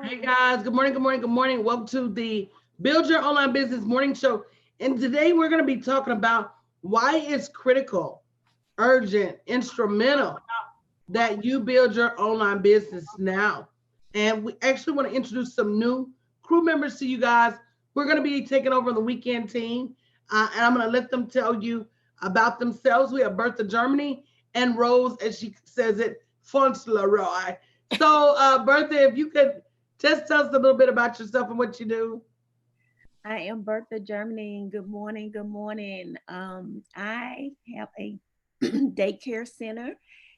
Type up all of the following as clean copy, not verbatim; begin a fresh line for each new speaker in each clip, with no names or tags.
Hey guys, good morning, good morning, good morning. Welcome to the Build Your Online Business Morning Show. And today we're going to be talking about why it's critical, urgent, instrumental that you build your online business now. And we actually want to introduce some new crew members to you guys. We're going to be taking over the weekend team, and I'm going to let them tell you about themselves. We have Bertha Germany and Rose, as she says it, Fauntleroy. So, Bertha, if you could just tell us a little bit about yourself and what you do.
I am Bertha Germany. Good morning. Good morning. I have a daycare center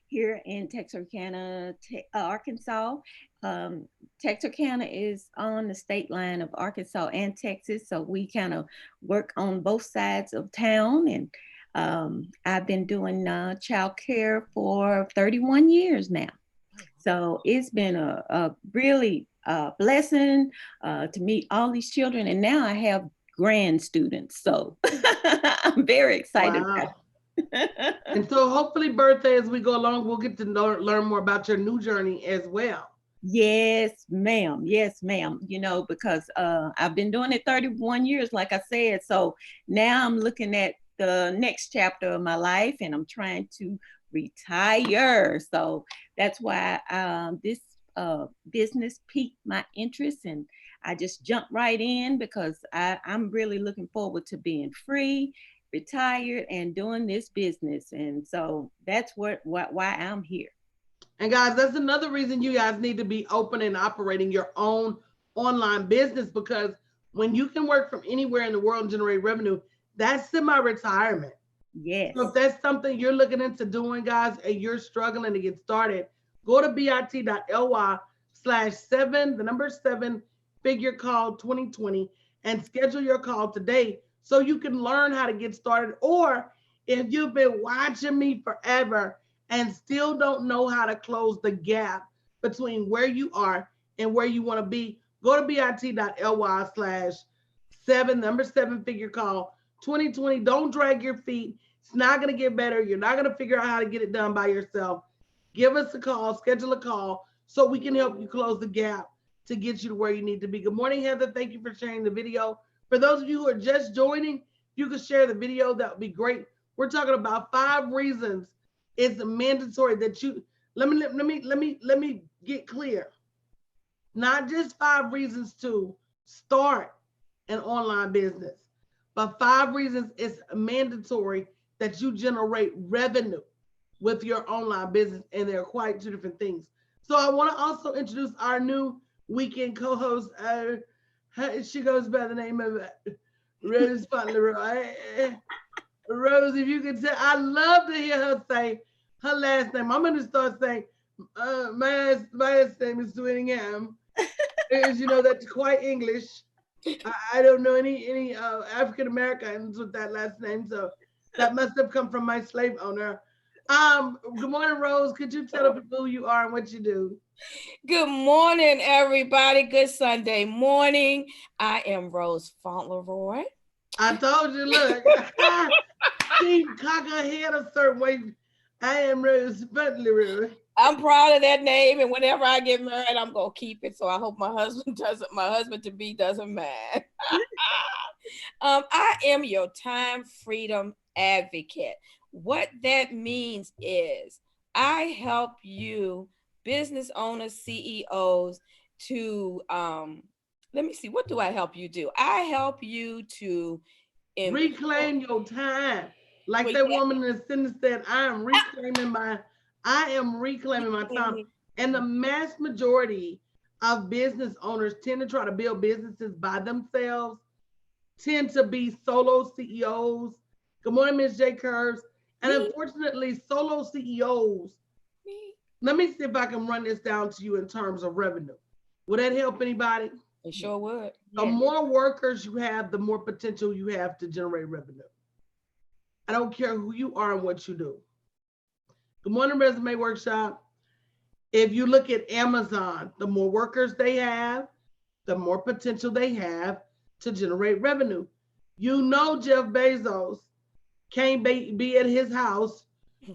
here in Texarkana, Arkansas. Um, Texarkana is on the state line of Arkansas and Texas, so we kind of work on both sides of town. And I've been doing child care for 31 years now. So it's been a really blessing to meet all these children. And now I have grand students. So I'm very excited about
Wow.
it.
And so, hopefully, Bertha, as we go along, we'll get to learn more about your new journey as well.
Yes, ma'am. Yes, ma'am. Because I've been doing it 31 years, like I said. So now I'm looking at the next chapter of my life and I'm trying to retire. So that's why this business piqued my interest and I just jumped right in because I'm really looking forward to being free, retired, and doing this business. And so that's why I'm here.
And guys, that's another reason you guys need to be open and operating your own online business, because when you can work from anywhere in the world and generate revenue, that's semi-retirement. So if
Yes.
that's something you're looking into doing, guys, and you're struggling to get started, go to bit.ly/7, the number 7, figure call 2020, and schedule your call today so you can learn how to get started. Or if you've been watching me forever and still don't know how to close the gap between where you are and where you want to be, go to bit.ly/7, number 7, figure call 2020. Don't drag your feet. It's not going to get better. You're not going to figure out how to get it done by yourself. Give us a call, schedule a call so we can help you close the gap to get you to where you need to be. Good morning, Heather. Thank you for sharing the video. For those of you who are just joining, if you could share the video, that would be great. We're talking about 5 reasons it's mandatory that you let me get clear. Not just 5 reasons to start an online business, but 5 reasons it's mandatory that you generate revenue with your online business. And they're quite two different things. So I want to also introduce our new weekend co-host. She goes by the name of Rose Butler. Rose, if you could tell, I love to hear her say her last name. I'm going to start saying, my last name is Swinningham. As you know, that's quite English. I don't know any African Americans with that last name, so that must have come from my slave owner. Good morning, Rose. Could you tell the people who you are and what you do?
Good morning, everybody. Good Sunday morning. I am Rose Fauntleroy.
I told you, look, she cock her head a certain way. I am Rose Butler.
I'm proud of that name, and whenever I get married, I'm gonna keep it. So I hope my husband doesn't. My husband to be doesn't mind. I am your time freedom advocate. What that means is I help you, business owners, CEOs, to let me see, what do I help you do? I help you to employ.
Reclaim your time. Like
Well,
that woman in the sentence said, I am reclaiming my time.
yeah.
And the mass majority of business owners tend to try to build businesses by themselves, tend to be solo CEOs. Good morning, Miss J Curves. And
Me,
unfortunately, solo CEOs,
me.
let me see if I can run this down to you in terms of revenue. Would that help anybody?
It sure would.
The
Yes.
more workers you have, the more potential you have to generate revenue. I don't care who you are and what you do. Good morning, Resume Workshop. If you look at Amazon, the more workers they have, the more potential they have to generate revenue. You know, Jeff Bezos can't be at his house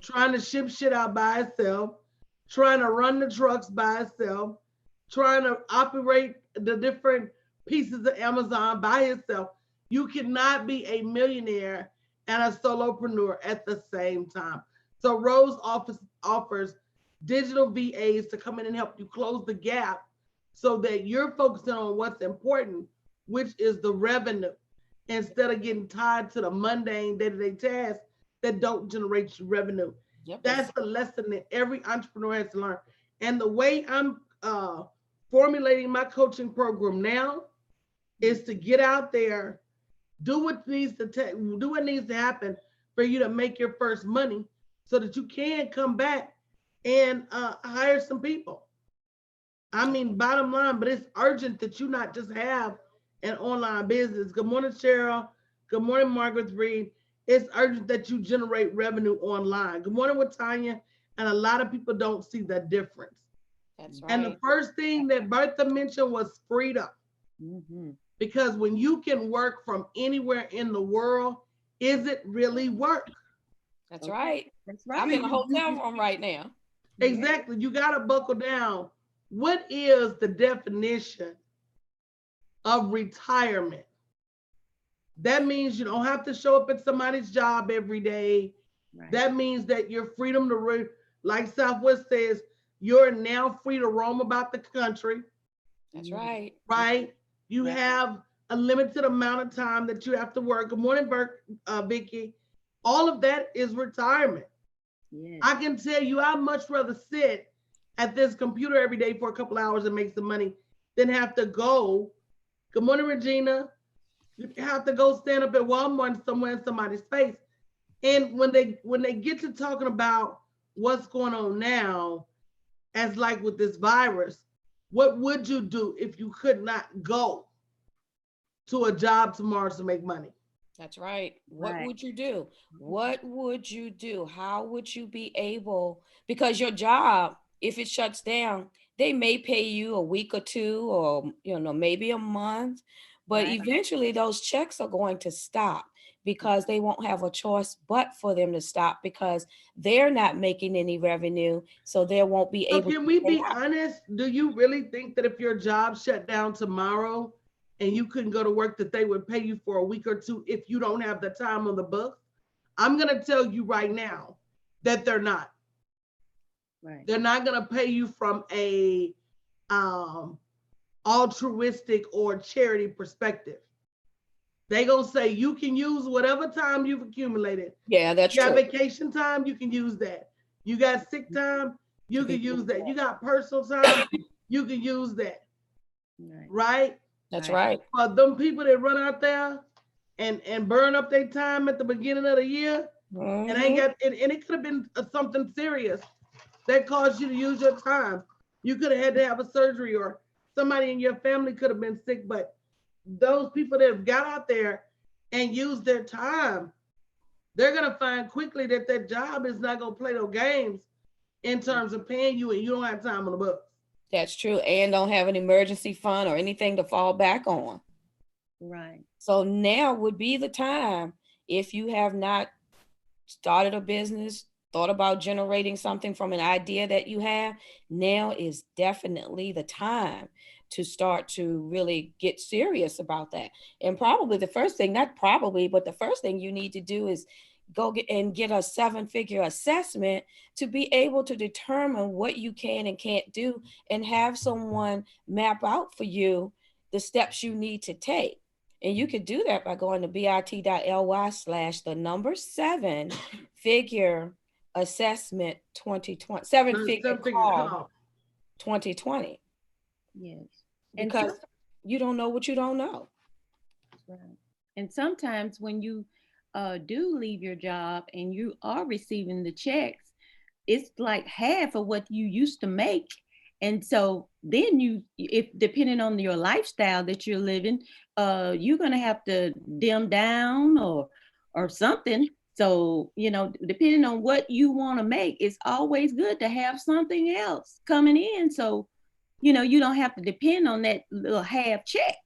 trying to ship shit out by himself, trying to run the trucks by himself, trying to operate the different pieces of Amazon by himself. You cannot be a millionaire and a solopreneur at the same time. So Rose offers digital VAs to come in and help you close the gap so that you're focusing on what's important, which is the revenue, instead of getting tied to the mundane day-to-day tasks that don't generate you revenue.
Yep.
That's the lesson that every entrepreneur has to learn. And the way I'm formulating my coaching program now is to get out there, do what needs to happen for you to make your first money, so that you can come back and hire some people. I mean, bottom line, but it's urgent that you not just have an online business. Good morning, Cheryl. Good morning, Margaret Reed. It's urgent that you generate revenue online. Good morning, Watanya. And a lot of people don't see the difference.
That's right.
And the first thing that Bertha mentioned was freedom.
Mm-hmm.
Because when you can work from anywhere in the world, is it really work?
That's right.
That's right.
I'm in a hotel room right now.
Exactly. You got to buckle down. What is the definition of retirement? That means you don't have to show up at somebody's job every day.
Right.
That means that your freedom to, like Southwest says, you're now free to roam about the country.
That's right.
Right? You
Right.
have a limited amount of time that you have to work. Good morning, Vicky. All of that is retirement.
Yes.
I can tell you, I'd much rather sit at this computer every day for a couple hours and make some money than have to go. Good morning, Regina. You have to go stand up at Walmart somewhere in somebody's face. And when they get to talking about what's going on now, as like with this virus, what would you do if you could not go to a job tomorrow to make money?
That's right. What
Right.
would you do? What would you do? How would you be able? Because your job, if it shuts down, they may pay you a week or two, or maybe a month, but
Right.
eventually those checks are going to stop, because they won't have a choice but for them to stop, because they're not making any revenue, so they won't be
So
able
can
to
we
pay
be
out.
honest? Do you really think that if your job shut down tomorrow and you couldn't go to work, that they would pay you for a week or two if you don't have the time on the books? I'm going to tell you right now that they're not.
Right.
They're not going to pay you from a altruistic or charity perspective. They gonna say you can use whatever time you've accumulated.
Yeah, that's
You got
true.
vacation time, you can use that. You got sick time, you can use that. You got personal time, you can use that.
Right.
Right?
That's
Right.
right.
But them people that run out there and burn up their time at the beginning of the year, and ain't
Mhm.
got and it could have been something serious that caused you to use your time. You could have had to have a surgery, or somebody in your family could have been sick, but those people that have got out there and used their time, they're going to find quickly that their job is not going to play no games in terms of paying you, and you don't have time on the books.
That's true. And don't have an emergency fund or anything to fall back on.
Right.
So now would be the time, if you have not started a business, thought about generating something from an idea that you have, now is definitely the time to start to really get serious about that. And probably the first thing, not probably, but the first thing you need to do is go get a 7-figure assessment to be able to determine what you can and can't do, and have someone map out for you the steps you need to take. And you could do that by going to bit.ly/7-figure assessment 2020, 7-figure call 2020.
Yes.
Because you don't know what you don't know.
Right. And sometimes when you do leave your job and you are receiving the checks, it's like half of what you used to make. And so then if depending on your lifestyle that you're living, you're gonna have to dim down or something. So, depending on what you want to make, it's always good to have something else coming in. So, you don't have to depend on that little half check.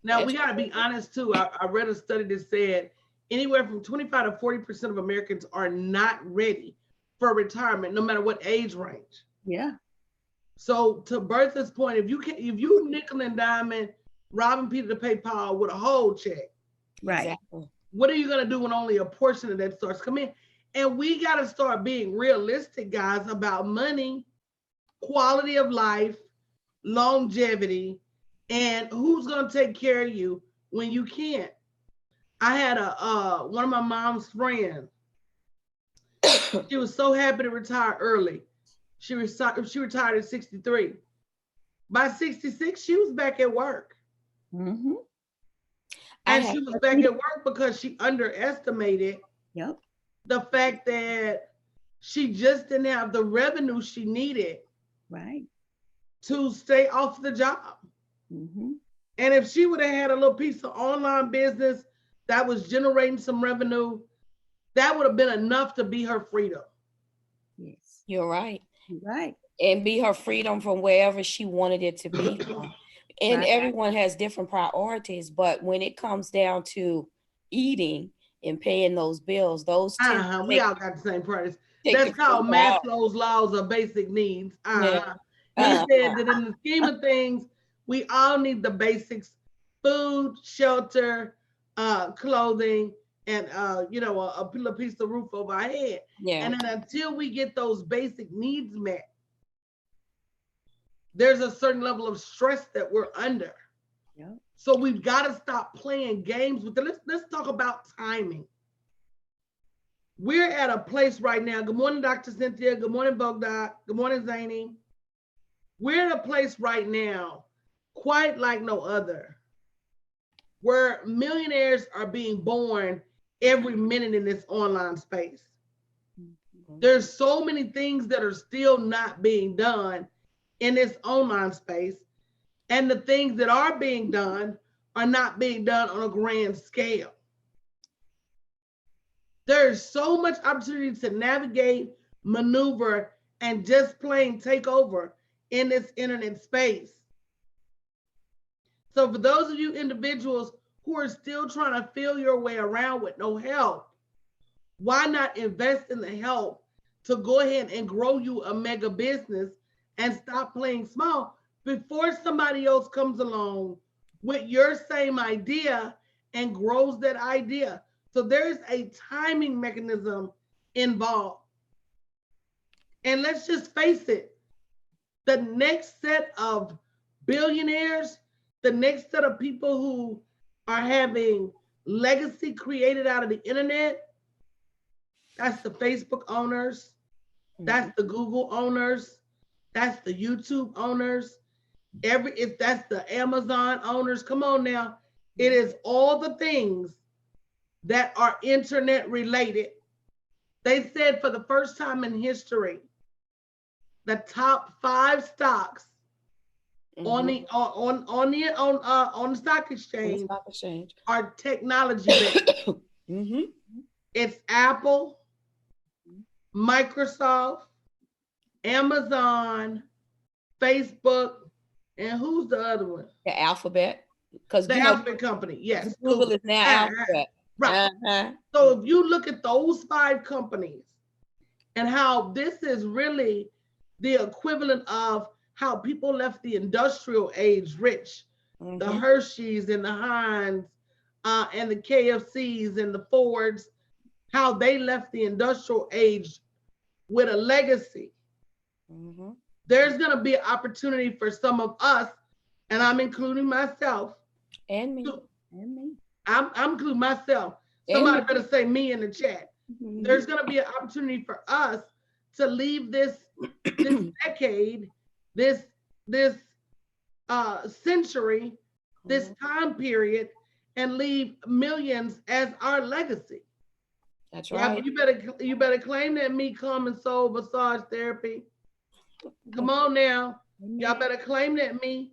Now, we got to be honest too. I read a study that said anywhere from 25 to 40% of Americans are not ready for retirement, no matter what age range.
Yeah.
So to Bertha's point, if you nickel and diamond robbing Peter to pay Paul with a whole check,
Right.
Exactly.
what are you gonna do when only a portion of that starts coming in? And we gotta start being realistic, guys, about money, quality of life, longevity, and who's gonna take care of you when you can't. I had a one of my mom's friends. She was so happy to retire early. She retired at 63. By 66, she was back at work.
Mm-hmm.
I
And
have,
she was back at work because she underestimated
Yep.
the fact that she just didn't have the revenue she needed
Right.
to stay off the job.
Mm-hmm.
And if she would have had a little piece of online business that was generating some revenue, that would have been enough to be her freedom.
Yes.
you're right.
You're right.
And be her freedom from wherever she wanted it to be from. And
Right.
everyone has different priorities, but when it comes down to eating and paying those bills, those tend to
We all got the same priorities.
take
That's
the
called
food out.
Maslow's laws of basic needs.
Yeah.
He
Uh,
said that in the scheme of things, we all need the basics: food, shelter, clothing, and a little piece of roof over our head.
yeah.
And then until we get those basic needs met, there's a certain level of stress that we're under.
Yep.
So we've got to stop playing games with it. Let's talk about timing. We're at a place right now. Good morning, Dr. Cynthia. Good morning, Bogdot. Good morning, Zany. We're at a place right now, quite like no other, where millionaires are being born every minute in this online space. There's so many things that are still not being done in this online space. And the things that are being done are not being done on a grand scale. There's so much opportunity to navigate, maneuver, and just plain take over in this internet space. So for those of you individuals who are still trying to feel your way around with no help, why not invest in the help to go ahead and grow you a mega business and stop playing small before somebody else comes along with your same idea and grows that idea. So there's a timing mechanism involved. And let's just face it, the next set of billionaires, the next set of people who are having legacy created out of the internet, that's the Facebook owners, that's the Google owners, that's the YouTube owners, if that's the Amazon owners. Come on now. It is all the things that are internet related. They said for the first time in history, the top 5 stocks on the stock exchange are technology based. It's Apple, Microsoft, Amazon, Facebook, and who's the other one?
The Alphabet. Because
the Alphabet company. Yes.
Google is now Alphabet.
Right. So if you look at those 5 companies and how this is really the equivalent of how people left the industrial age rich, the Hershey's and the Heinz and the KFCs and the Fords, how they left the industrial age with a legacy. There's going to be an opportunity for some of us, and I'm including myself.
And me.
I'm including myself. Somebody better say me in the chat. There's going to be an opportunity for us to leave this decade, this century, this time period, and leave millions as our legacy.
That's right.
You better claim that Me Calm and Soul Massage Therapy. Come on now. Y'all better claim that me.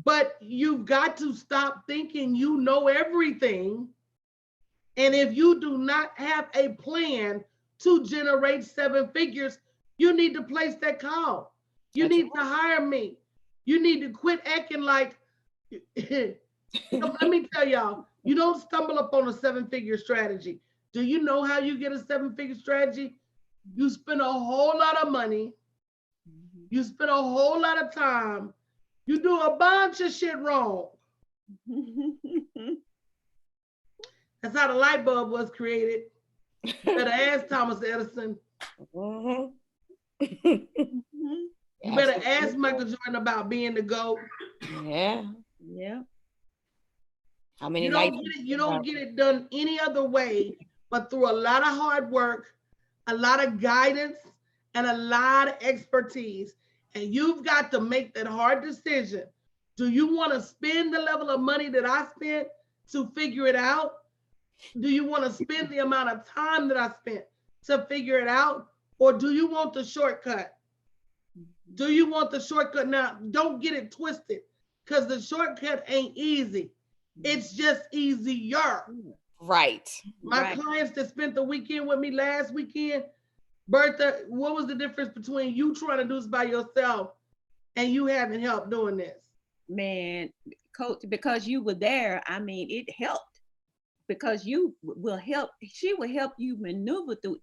But you've got to stop thinking you know everything. And if you do not have a plan to generate 7 figures, you need to place that call. You need to hire me. You need to quit acting like, let me tell y'all, you don't stumble upon a 7-figure strategy. Do you know how you get a 7-figure strategy? You spend a whole lot of money You spend a whole lot of time. You do a bunch of shit wrong. That's how the light bulb was created. You better ask Thomas Edison.
Mhm.
You better ask Michael Jordan about being the GOAT.
Yeah.
Yeah.
How many
You
nights?
don't get it done any other way but through a lot of hard work, a lot of guidance, and a lot of expertise. And you've got to make that hard decision. Do you want to spend the level of money that I spent to figure it out? Do you want to spend the amount of time that I spent to figure it out? Or do you want the shortcut? Do you want the shortcut? Now, don't get it twisted, because the shortcut ain't easy. It's just easier.
Right.
My clients that spent the weekend with me last weekend, Bertha, what was the difference between you trying to do this by yourself and you having help doing this?
Man, Coach, because you were there, I mean, it helped, because you will help. She will help you maneuver through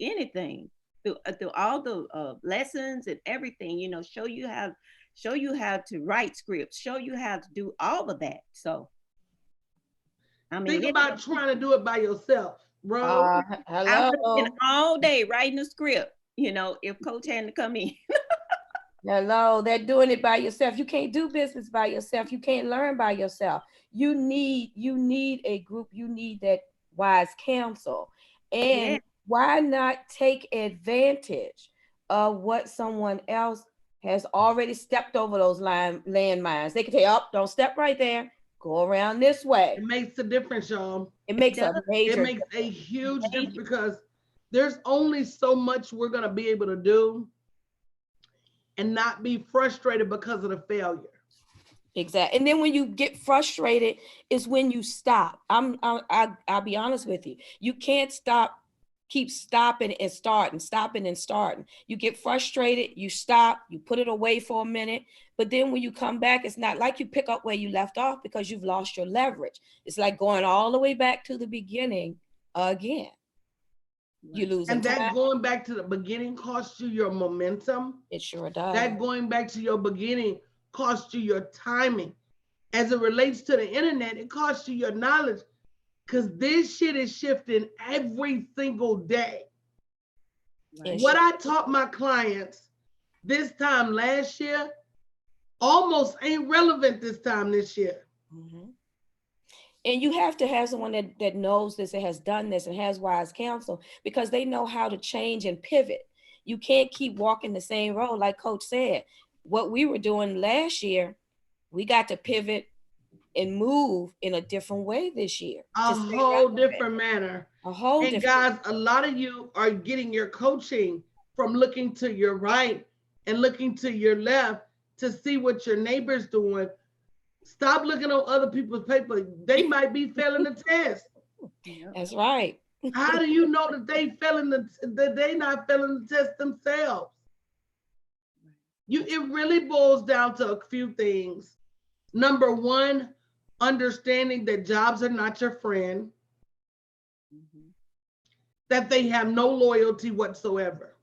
anything, through all the lessons and everything. You know, show you how to write scripts, show you how to do all of that. So, I mean,
think about trying to do it by yourself, bro.
Hello.
I would spend all day writing a script. You know, if Coach had to come in.
Hello, they're doing it by yourself. You can't do business by yourself. You can't learn by yourself. You need a group. You need that wise counsel. And why not take advantage of what someone else has already stepped over those landmines? They can say, "Oh, don't step right there. Go around this way."
It makes a difference, y'all.
It makes a major.
It makes a huge difference, because there's only so much we're gonna be able to do and not be frustrated because of the failure.
Exactly. And then when you get frustrated is when you stop. I'll be honest with you. You can't keep stopping and starting. You get frustrated, you stop, you put it away for a minute. But then when you come back, it's not like you pick up where you left off, because you've lost your leverage. It's like going all the way back to the beginning again. You lose.
And that going back to the beginning costs you your momentum.
It sure does.
That going back to your beginning costs you your timing. As it relates to the internet, it costs you your knowledge, because this shit is shifting every single day. What I taught my clients this time last year almost ain't relevant this time this year.
Mm-hmm. And you have to have someone that knows this and has done this and has wise counsel, because they know how to change and pivot. You can't keep walking the same road. Like Coach said, what we were doing last year, we got to pivot and move in a different way this year.
A whole different manner.
And
guys, a lot of you are getting your coaching from looking to your right and looking to your left to see what your neighbor's doing. Stop looking on other people's paper. They might be failing the test.
That's right.
How do you know that they not failing the test themselves? It really boils down to a few things. Number one, understanding that jobs are not your friend, that they have no loyalty whatsoever.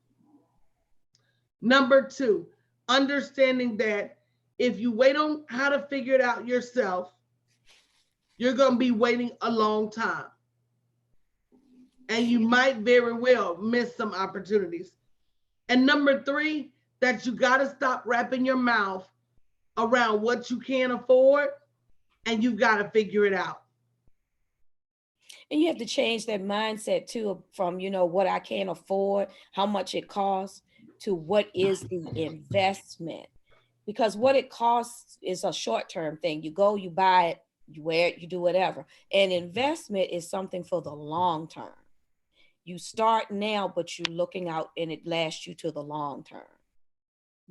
Number two, understanding that if you wait on how to figure it out yourself, you're going to be waiting a long time. And you might very well miss some opportunities. And number three, that you got to stop wrapping your mouth around what you can't afford, and you got to figure it out.
And you have to change that mindset too, from, what I can't afford, how much it costs, to what is the investment. Because what it costs is a short-term thing. You go, you buy it, you wear it, you do whatever. And investment is something for the long term. You start now, but you're looking out, and it lasts you to the long term.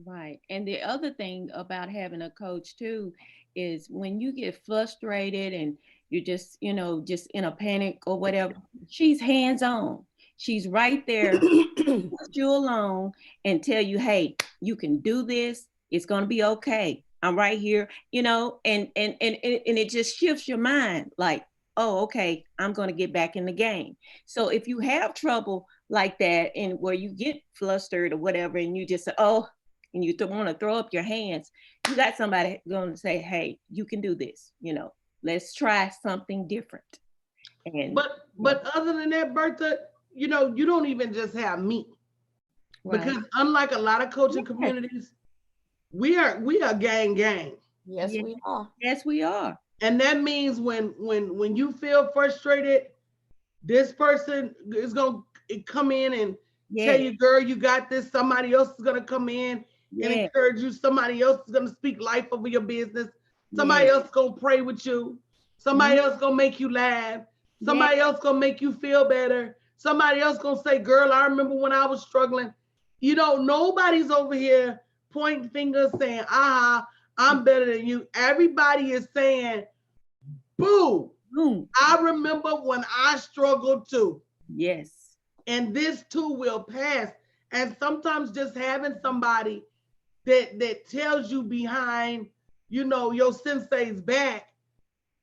Right. And the other thing about having a coach too is when you get frustrated and you're just in a panic or whatever, she's hands-on. She's right there, put you alone and tell you, hey, you can do this. It's going to be okay. I'm right here, and it just shifts your mind like, oh, okay, I'm going to get back in the game. So if you have trouble like that and where you get flustered or whatever, and you just say, oh, and you want to throw up your hands, you got somebody going to say, hey, you can do this. Let's try something different. And
but other than that, Bertha, you don't even just have me. Right. Because unlike a lot of coaching communities, we are gang.
Yes, we are.
Yes, we are.
And that means when you feel frustrated, this person is going to come in and tell you, girl, you got this. Somebody else is going to come in and encourage you. Somebody else is going to speak life over your business. Somebody else is going to pray with you. Somebody else is going to make you laugh. Somebody else going to make you feel better. Somebody else going to say, girl, I remember when I was struggling. Nobody's over here pointing fingers saying, I'm better than you. Everybody is saying, boo, I remember when I struggled too.
Yes.
And this too will pass. And sometimes just having somebody that tells you behind, your sensei's back,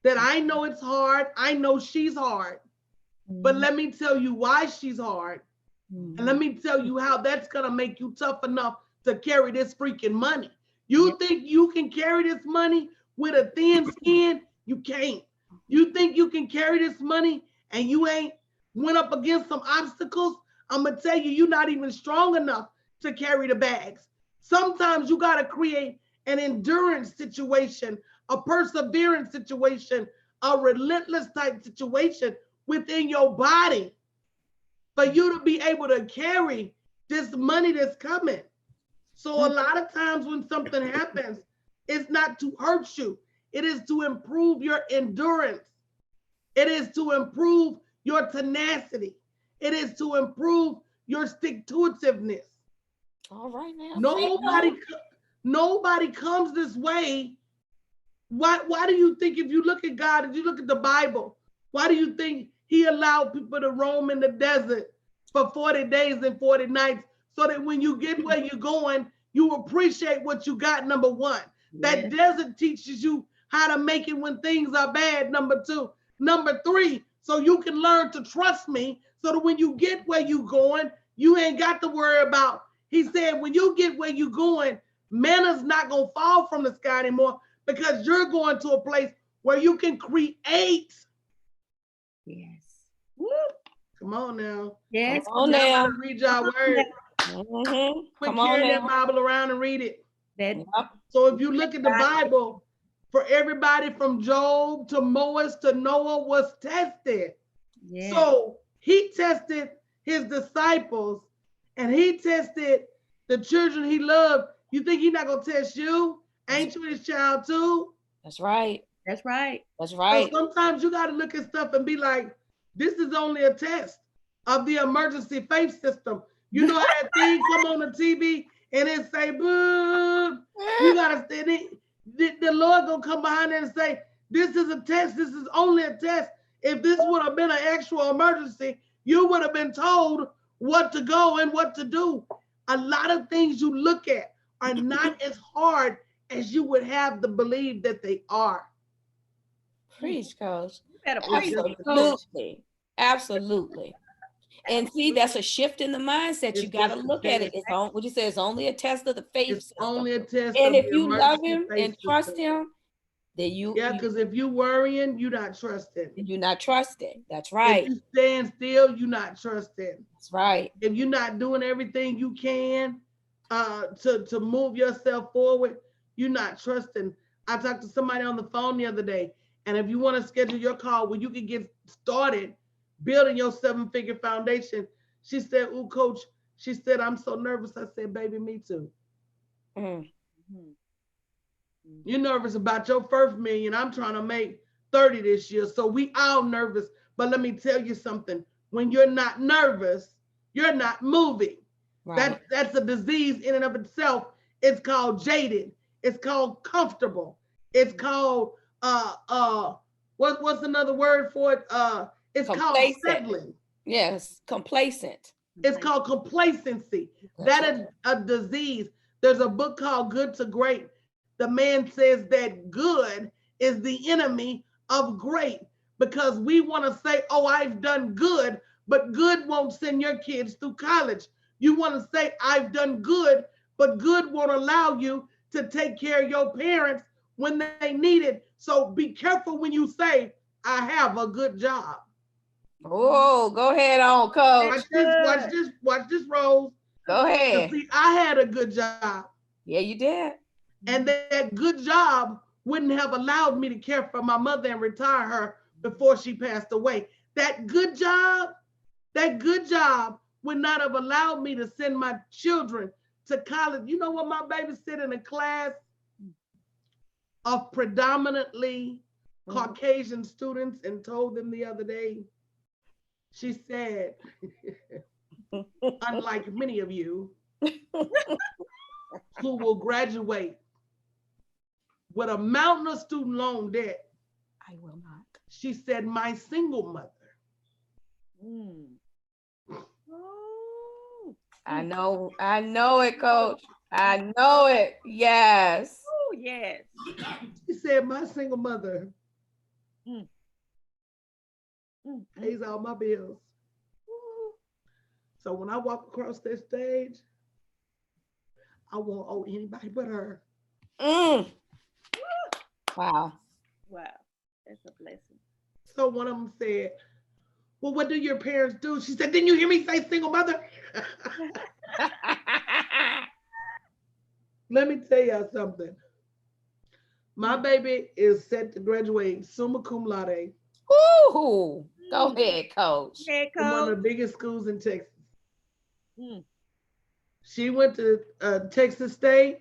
that I know it's hard. I know she's hard. But let me tell you why she's hard. And let me tell you how that's going to make you tough enough to carry this freaking money. You think you can carry this money with a thin skin? You can't. You think you can carry this money and you ain't went up against some obstacles? I'm going to tell you, you're not even strong enough to carry the bags. Sometimes you got to create an endurance situation, a perseverance situation, a relentless type situation within your body for you to be able to carry this money that's coming. So a lot of times when something happens, it's not to hurt you. It is to improve your endurance. It is to improve your tenacity. It is to improve your stick-to-itiveness.
All right now.
Nobody comes this way. Why do you think, if you look at God, if you look at the Bible, why do you think he allowed people to roam in the desert for 40 days and 40 nights so that when you get where you're going, you appreciate what you got, number one. That desert teaches you how to make it when things are bad, number two. Number three, so you can learn to trust me so that when you get where you're going, you ain't got to worry about, he said, when you get where you're going, manna's not going to fall from the sky anymore because you're going to a place where you can create.
Yes.
Woo. Come on now.
Yes.
Come on now.
Read your word. Quit carrying that Bible around and read it. So if you look at the Bible, for everybody from Job to Moses to Noah was tested. Yeah. So he tested his disciples and he tested the children he loved. You think he's not going to test you? Ain't you his child too?
That's right.
That's right.
That's right.
So sometimes you got to look at stuff and be like, this is only a test of the emergency faith system. You know how that thing come on the TV and it say, boo, you got to stand it. The Lord gonna come behind there and say, this is a test. This is only a test. If this would have been an actual emergency, you would have been told what to go and what to do. A lot of things you look at are not as hard as you would have to believe that they are.
Preach, Coach.
Absolutely.
Absolutely. And see, that's a shift in the mindset. You got to look at it. It's on what you say. It's only a test of the faith.
It's only a test.
And if you love him and trust him, then
because if you worrying, you're not trusting.
You're not trusting. That's right.
If you stand still, you're not trusting.
That's right.
If you're not doing everything you can to move yourself forward, you're not trusting. I talked to somebody on the phone the other day, and if you want to schedule your call where you can get started building your 7-figure foundation, she said, "Ooh, Coach," she said, "I'm so nervous." I said, "Baby, me too." Mm-hmm. You're nervous about your first million. I'm trying to make 30 this year. So we all nervous. But let me tell you something. When you're not nervous, you're not moving. Right. That's a disease in and of itself. It's called jaded. It's called comfortable. It's called what's another word for it? It's complacent. Called settling.
Yes, complacent.
It's called complacency. That is a disease. There's a book called Good to Great. The man says that good is the enemy of great, because we want to say, oh, I've done good, but good won't send your kids through college. You want to say, I've done good, but good won't allow you to take care of your parents when they need it. So be careful when you say, I have a good job.
Oh, go ahead on, coach.
Watch this, Rose.
Go ahead.
See, I had a good job.
Yeah, you did.
And that good job wouldn't have allowed me to care for my mother and retire her before she passed away. That good job would not have allowed me to send my children to college. You know what? My baby sit in a class of predominantly Caucasian students and told them the other day, she said, unlike many of you who will graduate with a mountain of student loan debt,
I will not.
she said, my single mother.
I know it, coach. I know it. Yes.
Oh, yes.
She said, my single mother pays all my bills. So when I walk across that stage, I won't owe anybody but her.
Wow.
Wow. That's a blessing.
So one of them said, well, what do your parents do? She said, didn't you hear me say single mother? Let me tell y'all something. My baby is set to graduate summa cum laude.
Ooh, go ahead, coach.
Hey,
From one of the
coach.
biggest schools in Texas. She went to Texas State.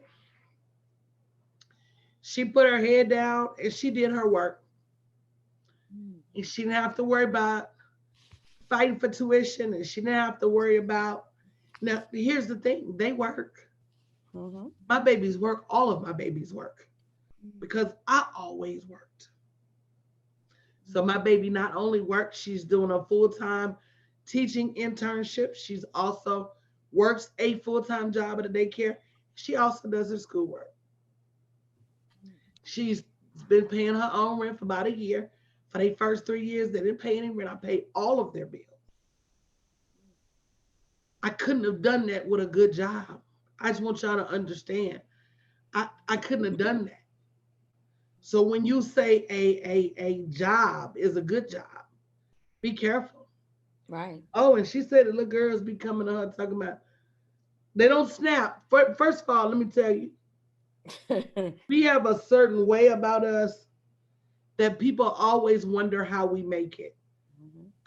She put her head down and she did her work. And she didn't have to worry about fighting for tuition, and she didn't have to worry about. Now, here's the thing: they work. My babies work. All of my babies work because I always worked. So my baby not only works, she's doing a full-time teaching internship. She's also works a full-time job at a daycare. She also does her schoolwork. She's been paying her own rent for about a year. For their first 3 years, they didn't pay any rent. I paid all of their bills. I couldn't have done that with a good job. I just want y'all to understand. I couldn't have done that. So when you say a job is a good job, be careful.
Right.
Oh, and she said the little girls be coming to her talking about, they don't snap. First of all, let me tell you, we have a certain way about us that people always wonder how we make it.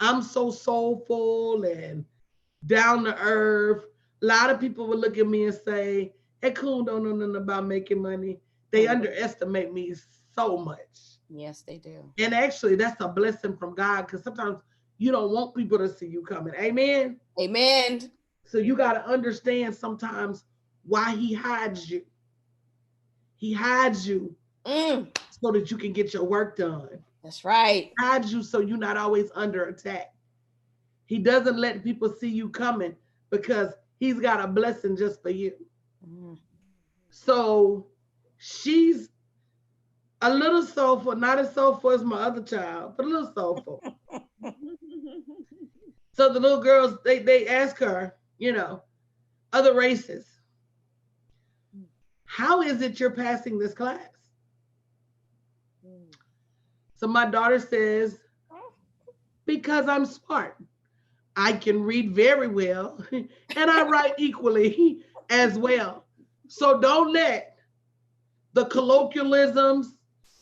I'm so soulful and down to earth. A lot of people will look at me and say, hey, Coon don't know nothing about making money. They underestimate me so much.
Yes, they do.
And actually, that's a blessing from God, because sometimes you don't want people to see you coming. Amen?
Amen.
So you got to understand sometimes why he hides you. He hides you so that you can get your work done.
That's right.
He hides you so you're not always under attack. He doesn't let people see you coming because he's got a blessing just for you. So she's a little soulful, not as soulful as my other child, but a little soulful. So the little girls, they ask her, you know, other races, how is it you're passing this class? So my daughter says, because I'm smart. I can read very well and I write equally as well. So don't let the colloquialisms,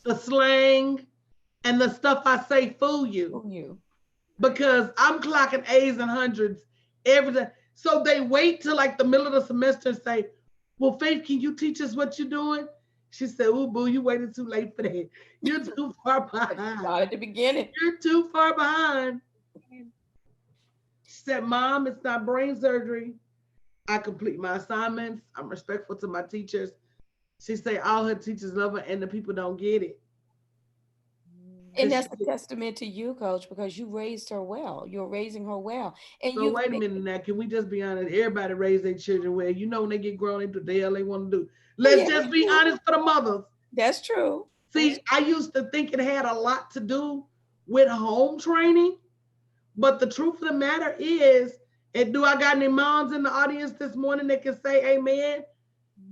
the slang, and the stuff I say fool you. Because I'm clocking A's and hundreds every day. So they wait till like the middle of the semester and say, well, Faith, can you teach us what you're doing? She said, oh, boo, you waited too late for that. You're too far behind.
Not at the beginning.
You're too far behind. She said, Mom, it's not brain surgery. I complete my assignments. I'm respectful to my teachers. She said, all her teachers love her and the people don't get it.
And that's a testament to you, Coach, because you raised her well. You're raising her well. And
so wait a minute now. Can we just be honest? Everybody raise their children well. You know, when they get grown, they do the hell they want to do. Let's just be honest for the mothers.
That's true.
See, I used to think it had a lot to do with home training, but the truth of the matter is, and do I got any moms in the audience this morning that can say amen?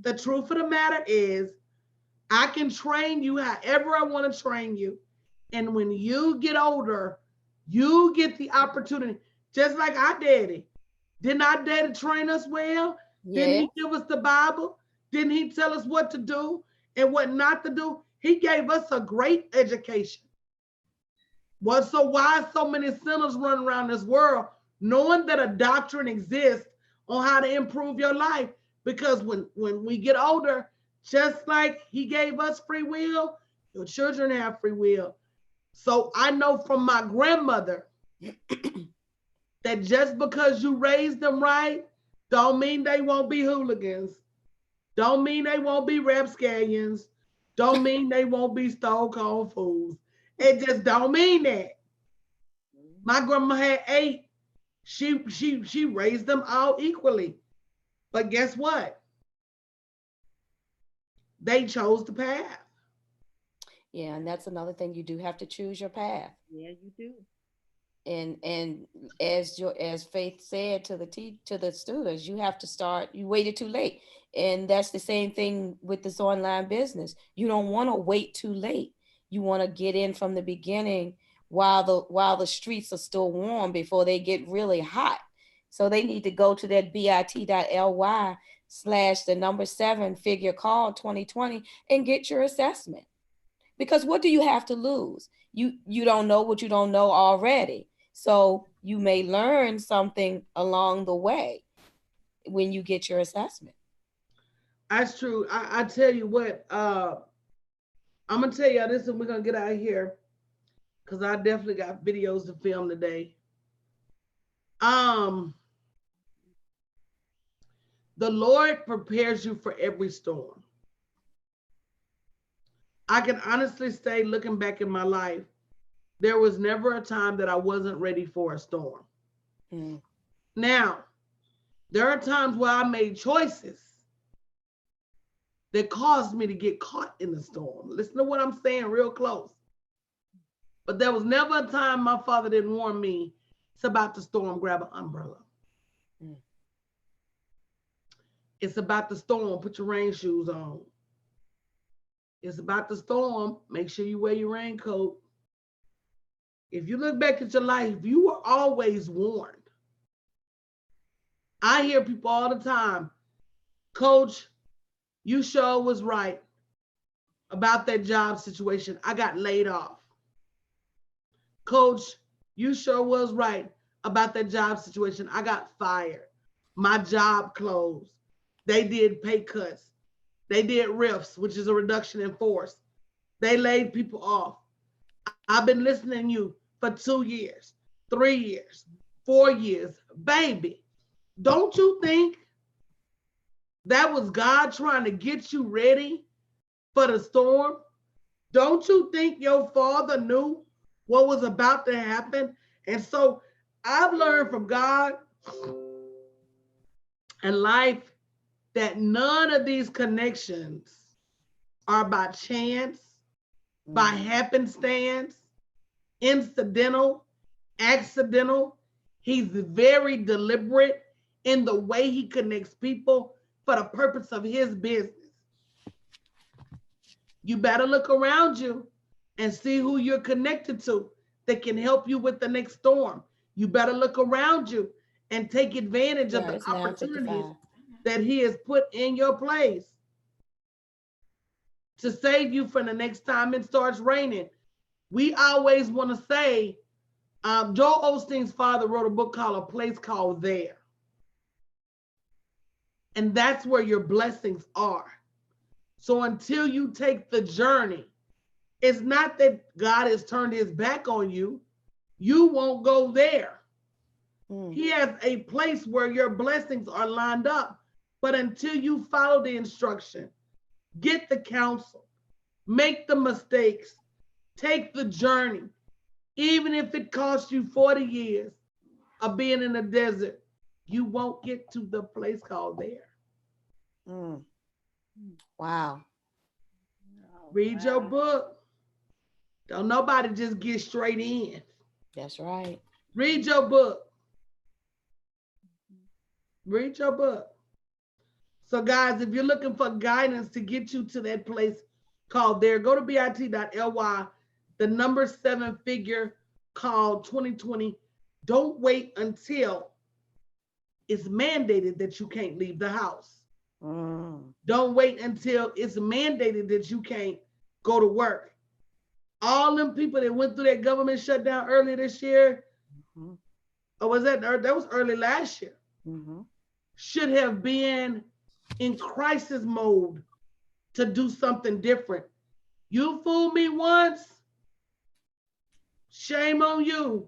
The truth of the matter is, I can train you however I want to train you. And when you get older, you get the opportunity, just like our daddy. Didn't our daddy train us well? Didn't
Yeah.
he give us the Bible? Didn't he tell us what to do and what not to do? He gave us a great education. Well, so why so many sinners run around this world knowing that a doctrine exists on how to improve your life? Because when we get older, just like he gave us free will, your children have free will. So I know from my grandmother that just because you raised them right, don't mean they won't be hooligans. Don't mean they won't be rapscallions. Don't mean they won't be stone cold fools. It just don't mean that. My grandma had 8. She raised them all equally. But guess what? They chose the path.
Yeah, and that's another thing. You do have to choose your path.
Yeah, you do.
And as Faith said to the students, you have to start. You waited too late, and that's the same thing with this online business. You don't want to wait too late. You want to get in from the beginning while the streets are still warm before they get really hot. So they need to go to that bit.ly/7 figure call 2020 and get your assessment. Because what do you have to lose? You don't know what you don't know already. So you may learn something along the way when you get your assessment.
That's true. I tell you what, I'm gonna tell y'all this and we're gonna get out of here because I definitely got videos to film today. The Lord prepares you for every storm. I can honestly say, looking back in my life, there was never a time that I wasn't ready for a storm.
Mm.
Now, there are times where I made choices that caused me to get caught in the storm. Listen to what I'm saying real close. But there was never a time my father didn't warn me, it's about the storm, grab an umbrella.
Mm.
It's about the storm, put your rain shoes on. It's about the storm, make sure you wear your raincoat. If you look back at your life, you were always warned. I hear people all the time, Coach, you sure was right about that job situation. I got laid off. Coach, you sure was right about that job situation. I got fired. My job closed. They did pay cuts. They did RIFs, which is a reduction in force. They laid people off. I've been listening to you for 2 years, 3 years, 4 years. Baby, don't you think that was God trying to get you ready for the storm? Don't you think your father knew what was about to happen? And so I've learned from God and life that none of these connections are by chance, by happenstance, incidental, accidental. He's very deliberate in the way he connects people for the purpose of his business. You better look around you and see who you're connected to that can help you with the next storm. You better look around you and take advantage of the opportunities that he has put in your place to save you from the next time it starts raining. We always want to say, Joel Osteen's father wrote a book called A Place Called There. And that's where your blessings are. So until you take the journey, it's not that God has turned his back on you. You won't go there. He has a place where your blessings are lined up. But until you follow the instruction, get the counsel, make the mistakes, take the journey, even if it costs you 40 years of being in the desert, you won't get to the place called there.
Wow.
Read your book. Don't nobody just get straight in.
That's right.
Read your book. Read your book. So guys, if you're looking for guidance to get you to that place called there, go to bit.ly, the number 7 figure called 2020. Don't wait until it's mandated that you can't leave the house. Don't wait until it's mandated that you can't go to work. All them people that went through that government shutdown earlier this year, or was that was early last year, should have been in crisis mode to do something different. You fooled me once, shame on you.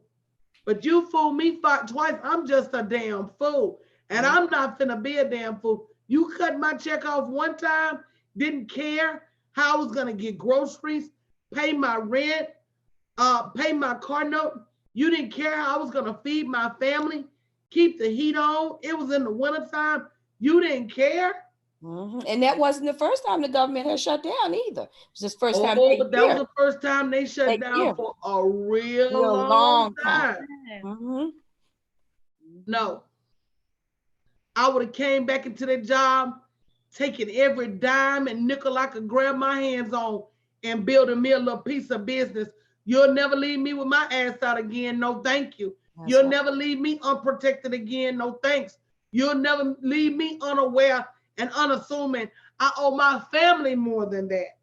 But you fooled me twice. I'm just a damn fool. And I'm not finna be a damn fool. You cut my check off one time, didn't care how I was gonna get groceries, pay my rent, pay my car note. You didn't care how I was gonna feed my family, keep the heat on. It was in the wintertime. You didn't care.
And that wasn't the first time the government had shut down either. It was just first time.
But that was the first time they shut down for a real long time. No. I would have came back into that job, taking every dime and nickel I could grab my hands on and building me a little piece of business. You'll never leave me with my ass out again. No, thank you. You'll never leave me unprotected again. No, thanks. You'll never leave me unaware and unassuming. I owe my family more than that.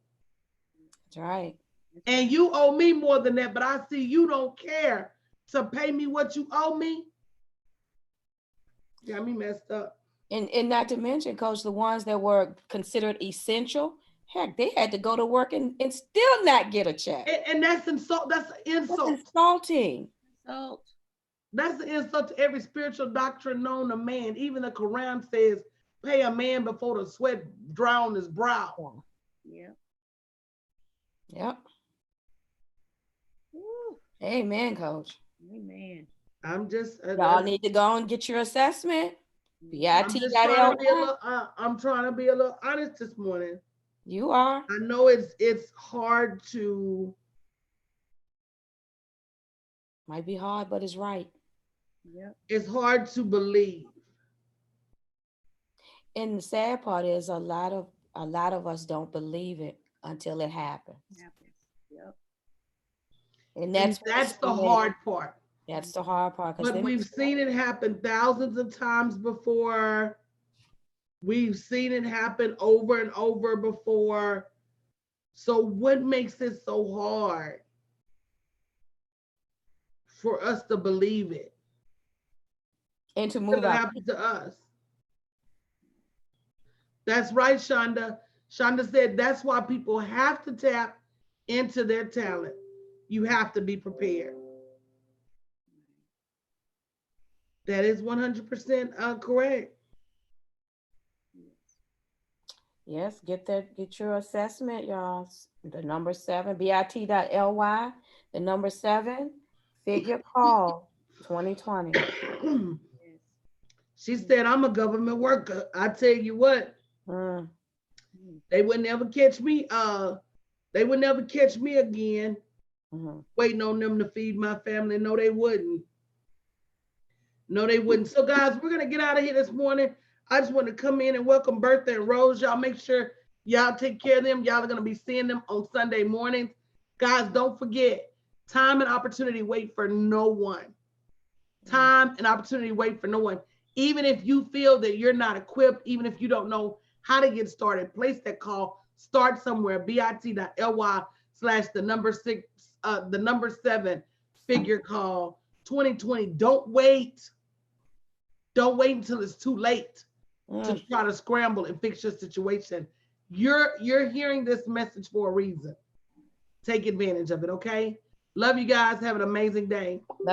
That's right.
And you owe me more than that, but I see you don't care to pay me what you owe me. Got me messed up.
And not to mention, Coach, the ones that were considered essential, heck, they had to go to work and still not get a check.
And that's insult. That's insult.
That's insulting.
That's an insult to every spiritual doctrine known to man. Even the Quran says, pay a man before the sweat dry on his brow.
Yeah.
Yep. Amen, Coach.
Amen.
I'm just
y'all need to go and get your assessment.
I'm trying to be a little honest this morning.
You are.
I know it's hard to.
Might be hard, but it's right.
Yep.
It's hard to believe.
And the sad part is a lot of us don't believe it until it happens.
Yep.
And
that's the hard part.
That's the hard part.
But we've seen it happen thousands of times before. We've seen it happen over and over before. So what makes it so hard for us to believe it?
And to move out.
Happen to us. That's right, Shonda. Shonda said that's why people have to tap into their talent. You have to be prepared. That is 100% correct.
Yes, get your assessment, y'all. The number 7, bit.ly, the number 7, figure call 2020.
She said, I'm a government worker. I tell you what, they would never catch me. They would never catch me again waiting on them to feed my family. No, they wouldn't. No, they wouldn't. So guys, we're going to get out of here this morning. I just want to come in and welcome Bertha and Rose. Y'all make sure y'all take care of them. Y'all are going to be seeing them on Sunday mornings. Guys, don't forget, time and opportunity wait for no one. Time and opportunity wait for no one. Even if you feel that you're not equipped, even if you don't know how to get started, place that call. Start somewhere. bit.ly/ the number 7 figure call 2020. Don't wait. Don't wait until it's too late to try to scramble and fix your situation. You're hearing this message for a reason. Take advantage of it, okay? Love you guys. Have an amazing day.